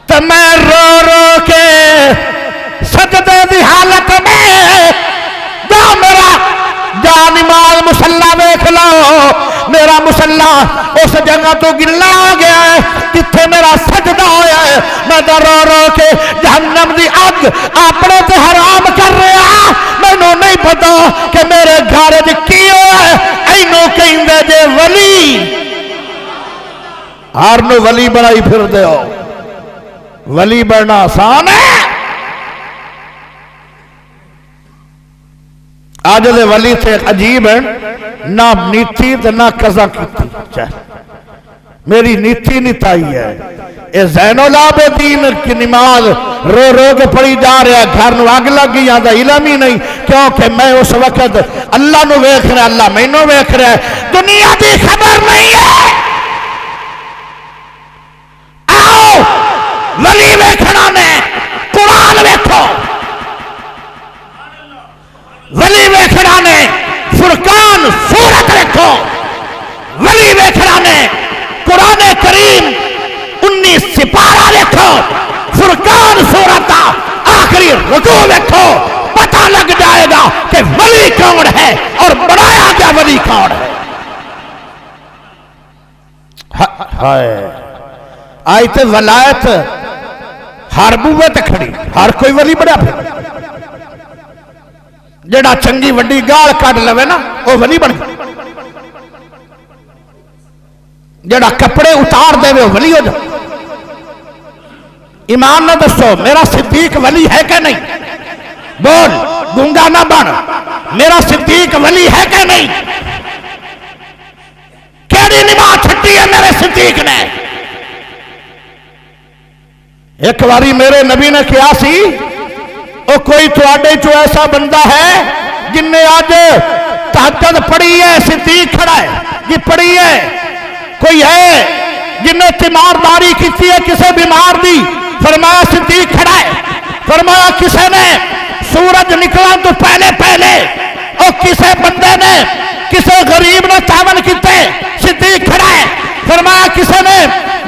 [SPEAKER 1] تے میں رو رو کے سجدے دی حالت میں جا میرا جا نماز مصلی ویکھ لو، میرا مصلی اس جگہ تو گلا آ گیا ہے جتھے میرا سجدہ ہویا ہے، میں تو رو رو کے جہنم دی اگ اپنے تے حرام کر رہا، مینوں نہیں پتا کہ میرے گھر وچ کی ہوا ہے، اینوں کہندے جے ولی، ہر نو ولی بنائی پھر دے ہو، ولی بننا آسان ہے؟ آج دے ولی تھے عجیب ہیں، نہ نیتی تے نہ قضا کیتی، میری نیتی نہیں آئی ہے، اے زین العابدین کی نماز رو رو کے پڑھی جا رہا ہے، گھر نو آگ لگ گئی، آدھا علم ہی نہیں، کیونکہ میں اس وقت اللہ نو ویکھ رہا، اللہ میں نو ویکھ رہا ہے، دنیا دی خبر نہیں ہے، آؤ ولی ویکھنا نے قرآن ویکھو، ولی ویکھنا نے فرقان سورت ویکھو، ولی ویکھنا نے قرآن کریم 19 سپارہ ویکھو، فرقان سورت آخری رکوع ویکھو، پتہ لگ جائے گا کہ ولی کون ہے اور بنایا گیا ولی کون ہے۔ ہائے آئی تے ولایت ہر بوے تے کھڑی، ہر کوئی ولی بڑا پھر، جڑا چنگی وڈی گال کٹ لوے نا وہ ولی بن گیا، جڑا کپڑے اتار دے وہ ولی ہو جائے۔ ایمان نہ دسو میرا صدیق ولی ہے کہ نہیں؟ بول، گونگا نہ بن، میرا صدیق ولی ہے کہ نہیں؟ کیڑی نماز چھٹی ہے میرے صدیق نے؟ ایک باری میرے نبی نے کیا سی، او کوئی تواڈے چو ایسا بندہ ہے جن نے آج تہجد پڑھی ہے، صدیق کھڑا ہے جی پڑھی ہے، کوئی ہے جن نے تیمارداری کی ہے کسے بیمار دی، فرمایا صدیق کھڑا ہے، فرمایا کسے نے سورج نکلا تو پہلے پہلے اور کسے بندے نے کسے غریب نے تعاون کیتے، صدیق کھڑا ہے، فرمایا کسے نے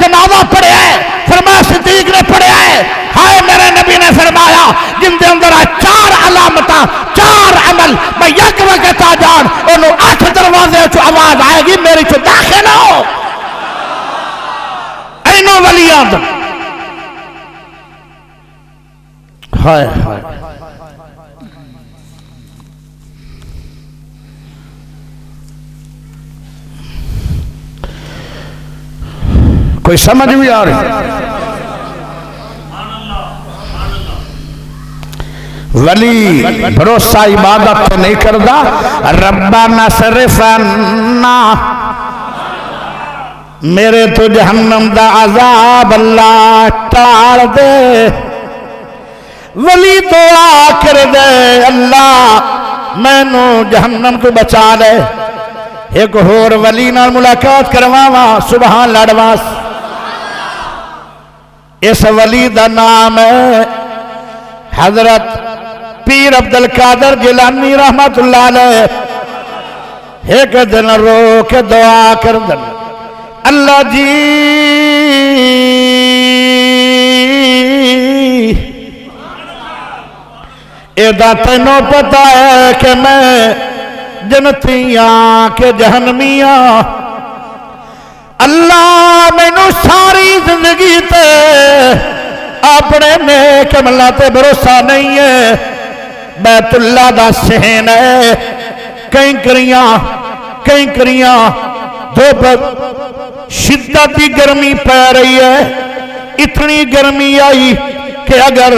[SPEAKER 1] جنازہ پڑھیا ہے، فرمایا صدیق نے پڑھیا ہے۔ ہائے میرے نبی نے فرمایا جن دے اندر 4 علامتاں 4 عمل میں یک وقت آ جان انہوں 8 دروازے چو آواز آئے گی میری چو داخل ہو، اینو ولی آدم۔ ہائے ہائے کوئی سمجھ بھی آ رہی؟ ولی بھروسہ عبادت تو نہیں کردا، ربنا صرف عنا، میرے تو جہنم دا عذاب اللہ ٹال دے، ولی دعا کر دے اللہ میں نو جہنم تو بچا دے۔ ایک اور ولی نال ملاقات کرواواں، سبحان لڑواس، اس ولی دا نام ہے حضرت پیر عبدالقادر جیلانی رحمت اللہ علیہ۔ ایک دن رو کے دعا کر دن، اللہ جی ایدہ تینوں پتا ہے کہ میں جنتیاں کے جہنمیاں، اللہ میں نو ساری زندگی تے اپنے نیک عملاں تے بھروسہ نہیں ہے، بیت اللہ دا صحن ہے، کہیں کریاں دھوپ شدت کی گرمی پہ رہی ہے، اتنی گرمی آئی کہ اگر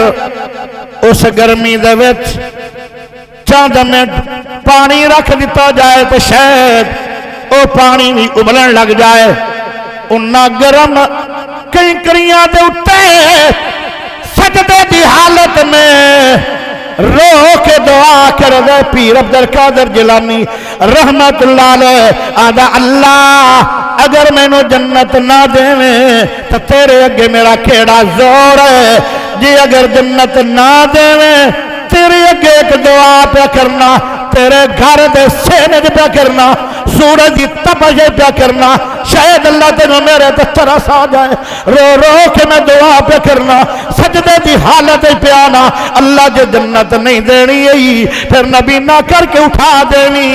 [SPEAKER 1] اس گرمی دے وچ چند منٹ پانی رکھ دیتا جائے تو شاید وہ پانی بھی ابلن لگ جائے، انہا گرم کہیں کریاں دے اٹھتے سجدے دی حالت میں رو کے دعا کر دے پیر عبدالقادر جیلانی رحمت اللہ علیہ، آدھا اللہ اگر مینو جنت نہ دیویں تو تیرے اگے میرا کیڑا زور ہے، جی اگر جنت نہ دیویں تیرے اگے ایک دعا پہ کرنا، تیرے گھر دے سینج پہ کرنا، سورج کی تپش پہ کرنا، شاید اللہ تینوں میرے تے ترس آ جائے، رو رو کے میں دعا پہ کرنا، سجدے دی حالت پہ آنا، اللہ جو جنت نہیں دینی ہے پھر نبی نہ کر کے اٹھا دینی،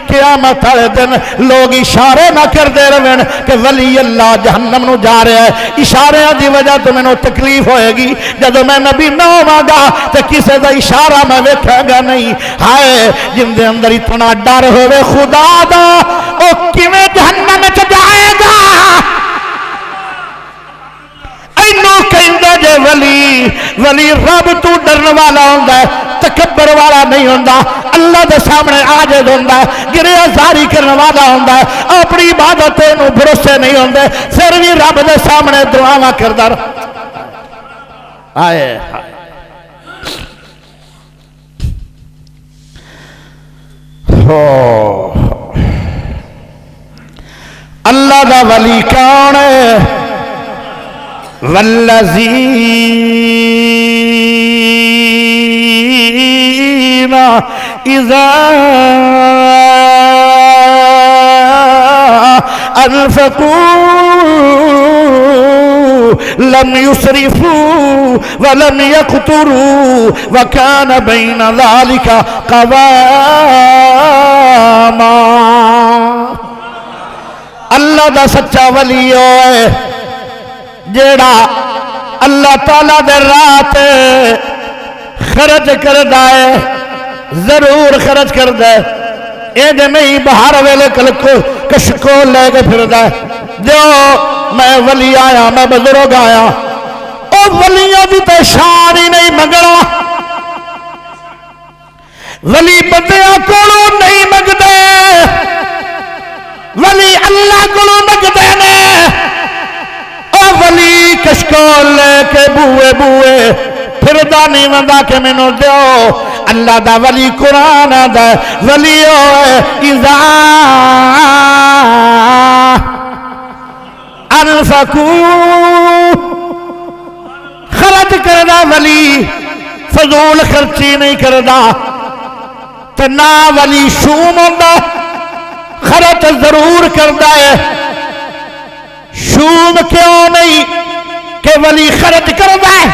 [SPEAKER 1] قیامت والے دن لوگ اشارے نہ کر دے رہے کہ ولی اللہ جہنم نو جا رہا ہے، اشارے دی وجہ تو میں نو تکلیف ہوئے گی، جب میں نبی نہ ہوا گا تو کسے دا اشارہ میں ویکھے گا نہیں۔ ہائے جن دے اندر اتنا ڈر ہوئے خدا دا او کیویں جہنم وچ جائے گا؟ اینو کہندے جے ولی رب تو ڈرن والا ہوندا ہے، تکبر والا نہیں ہوندا، اللہ دے سامنے عاجز ہوندا ہے، گریہ زاری کرنے والا ہوندا ہے، اپنی عبادت نو بھروسے نہیں ہوندے، پھر بھی رب دے سامنے دعاواں کردا آئے۔ اللہ دا ولی کون ہے؟ والذین اذا انفقوا لم يسرفوا ولم يقتروا وكان بين ذلك قواما۔ اللہ دا سچا ولی ہوئے جیڑا اللہ تعالیٰ دے رات خرچ کردہ ہے، ضرور خرچ کردہ ہے، اے جے نہیں بہار ویلے کشکو لے کے پھردہ ہے، جو میں ولی آیا، میں بزرگ آیا، او ولیوں دی تے شان ہی نہیں مگڑا، ولی بندیاں کولوں نہیں مگدے، ولی اللہ کولوں مگدے نے۔ او ولی کشکول لے کے بوئے پھردہ نہیں وندہ کہ منو دیو، اللہ دا ولی قرآن دا ولی ہوئے اذا انفقوا، خرچ کردہ ولی فضول خرچی نہیں کردہ، تنا ولی شوم ہوندہ، خرچ ضرور کردہ ہے، شوم کیوں نہیں کہ ولی خرچ کردہ ہے،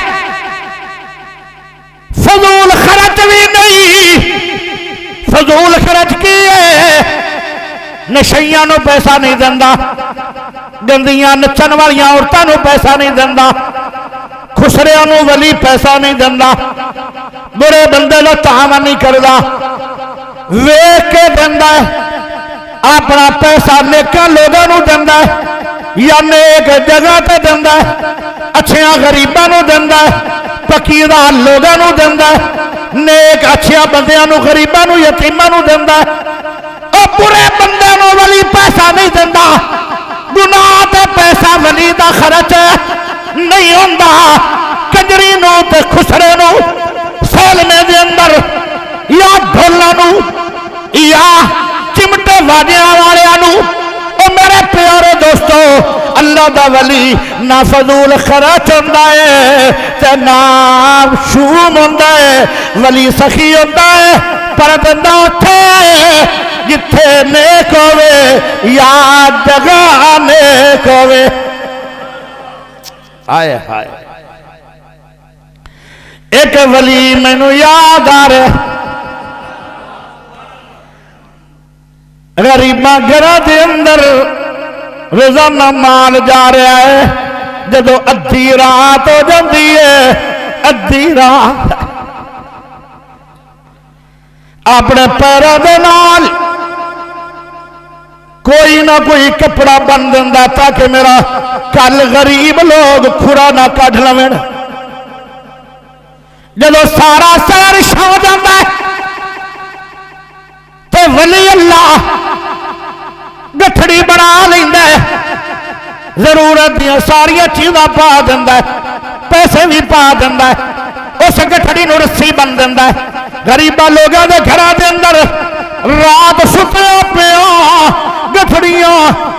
[SPEAKER 1] فضول خرچ بھی نہیں، فضول خرچ کیے، نشیاں نو پیسہ نہیں دیندہ، گندیاں نچن والیاں عورتاں نو پیسہ نہیں دیندہ، خسریاں نو ولی پیسہ نہیں دیندہ، برے بندے نو تعاون نہیں کردہ، ویکھ کے دیندہ ہے، اپنا پیسہ نیکاں لوگاں نو دیندہ ہے، یا نیک جگہ تے دیندہ ہے، اچھیاں غریباں نو دیندہ ہے، فقیراں لوگاں نو دیندہ ہے، نیک اچھیاں بندیاں نو غریباں نو یتیماں نو دیندہ ہے، اور برے بندے نو ولی پیسہ نہیں دیندہ، گناہ تے پیسہ ولی دا خرچ نہیں ہوندہ، کنجری نو تے خسرے نو سیلمے دے اندر یا ڈھولاں نو یا چمٹے واجیاں والیاں نو، او میرے پیارے دوستو اللہ دا ولی نہ فضول خرچ ہوندہ ہے تے نہ شوم ہوندہ ہے، ولی سخی ہوندہ ہے، پردہ اٹھے جتھے نیک ہوئے یا جگہ نیک ہوئے۔ آئے ہائے ایک ولی میں نو یاد آ رہے، غریباں گھراں دے اندر روزانہ مال جا رہا ہے، جدو ادھی رات ہو جاندی ہے، ادھی رات اپنے پیروں دے نال کوئی نہ کوئی کپڑا بن دیندا تاکہ میرا کل غریب لوگ کھرا نہ کڈ لویں۔ جدو سارا سیر ہو جاتا ہے تے ولی اللہ گٹھڑی بنا لیندا ہے، ضرورت دیاں ساریاں چیزاں پا دیندا ہے، پیسے بھی پا دیندا ہے، اس گٹھڑی نو رسی بن دیندا ہے، غریباں لوگاں دے گھراں دے اندر رات ستے پیا گٹھڑیاں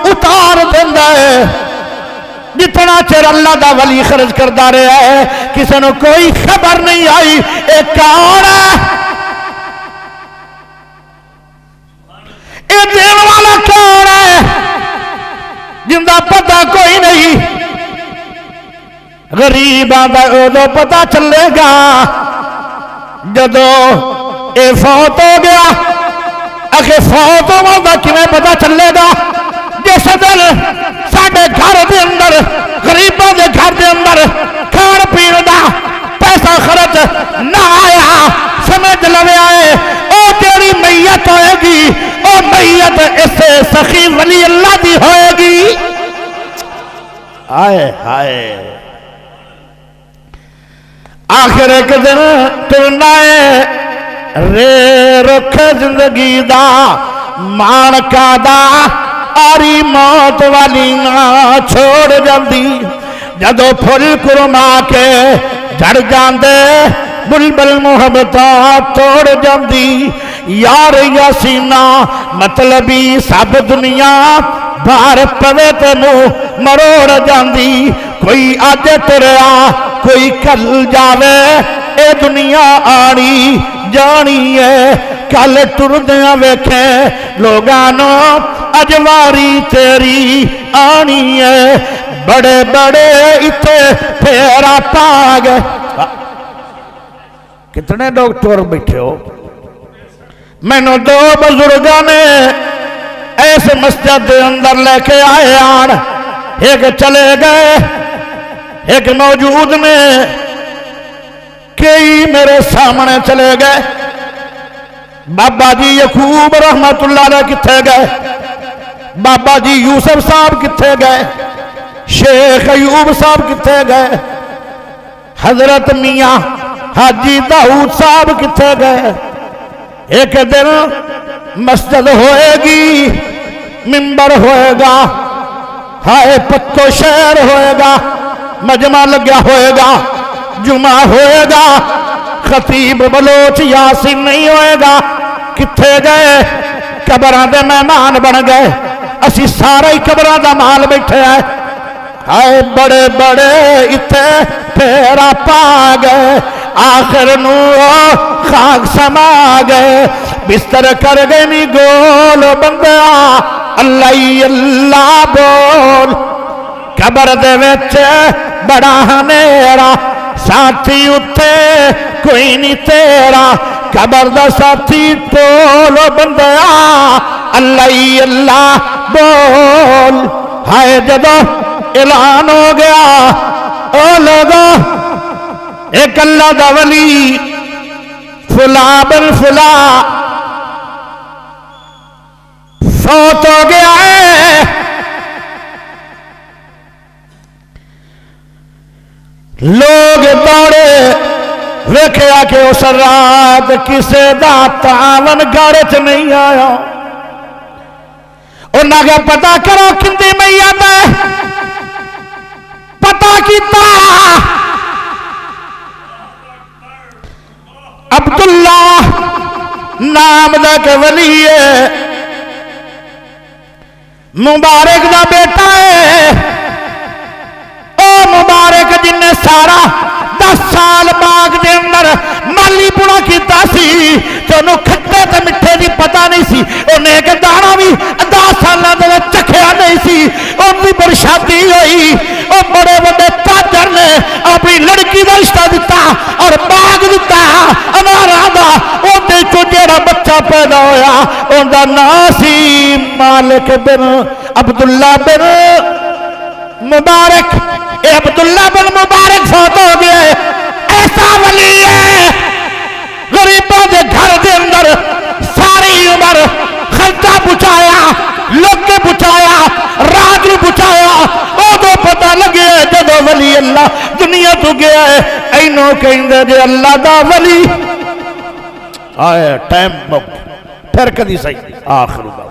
[SPEAKER 1] اتار دیندا ہے جتنا چر اللہ دا ولی خرچ کردا رہا ہے کسی نے کوئی خبر نہیں آئی اے کون ہے اے دین والا کون ہے جن دا پتہ کوئی نہیں غریباں دا ادو پتہ چلے گا جدو اے فوت ہو گیا اکھے فوت ہو گا کیویں پتہ چلے گا جس دن ساڈے گھر دے اندر غریباں دے گھر دے اندر کھان پین دا پیسہ خرچ نہ آیا سمجھ لوے آئے او تیری میت ہوئے گی او میت اس سخی ولی اللہ دی ہوئے گی آئے ہائے آخر ایک دن ترنا ہے رے رکھ زندگی دا مانکا دا آری موت والی نہ چھوڑ جاندی جدو پھل کرما کے جھڑ جاندے بلبل محبتاں توڑ جاندی یار یاسینہ مطلبی سب دنیا بار پوے تے منہ مروڑ جاندی کوئی آج تریا کوئی کل جاوے اے دنیا آنی جانی ہے کل ٹردیاں ویکھیں لوگانو اجواری تیری آنی ہے بڑے بڑے اتے پھیرا پا گئے کتنے ڈاکٹر بیٹھے ہو میں نے دو بزرگاں نے ایسے مسجد دے اندر لے کے آئے آن ایک چلے گئے ایک موجود میں کئی میرے سامنے چلے گئے بابا جی یعقوب رحمت اللہ علیہ کتھے گئے بابا جی یوسف صاحب کتھے گئے شیخ ایوب صاحب کتھے گئے حضرت میاں حاجی داؤد صاحب کتھے گئے ایک دن مسجد ہوئے گی منبر ہوئے گا ہائے پکو شہر ہوئے گا مجمع لگیا ہوئے گا جمعہ ہوئے گا خطیب بلوچ یاسین نہیں ہوئے گا کتھے گئے قبران دے مہمان بن گئے اسی سارا ہی قبران دا مال بیٹھے ہیں آئے بڑے بڑے اتھے پھیرا پا گئے آخر نو خاک سما گئے بستر کر گئے نی گول بندیا اللہ بول قبر دے ویچے بڑا ہنیرا ساتھی اتھے کوئی نہیں تیرا قبر دا ساتھی بول بندیا اللہ بول ہائے جدو اعلان ہو گیا او لوگو ایک اللہ دا ولی فلاں بن فلاں فوت ہو گیا ہے لوگ دوڑے ویکھیا کہ اس رات کسے دا تعاون گھر چ نہیں آیا انہاں کے پتہ کرو کندی میت ہے پتہ کیتا عبداللہ نام دا کہ ولی ہے مبارک دا بیٹا ہے او مبارک جن نے سارا 10 سال باغ دے اندر مالی پڑا کیتا سی تو انہوں کھٹے تے مٹھے دی پتہ نہیں سی انہیں ایک دانا بھی 10 سالہ دے چکھیا نہیں سی ان دی برشادی ہوئی او بڑے بڑے تاجر نے اپنی لڑکی دا رشتہ دیتا اور باغ دیتا ہمارا دا ان دے چو جیڑا بچہ پیدا ہویا ان دا ناسی مالک بن عبداللہ بن مبارک اے عبداللہ بن مبارک فوت ہو گیا ہے ایسا ولی ہے غریبوں دے گھر دے اندر ساری عمر خرچہ بچایا لوگ کے بچایا رات بھی بچایا او دو پتہ لگے جدو ولی اللہ دنیا تو گیا ہے اینو کہیں دے اللہ دا ولی آئے ٹائم پھر کدی صحیح آخر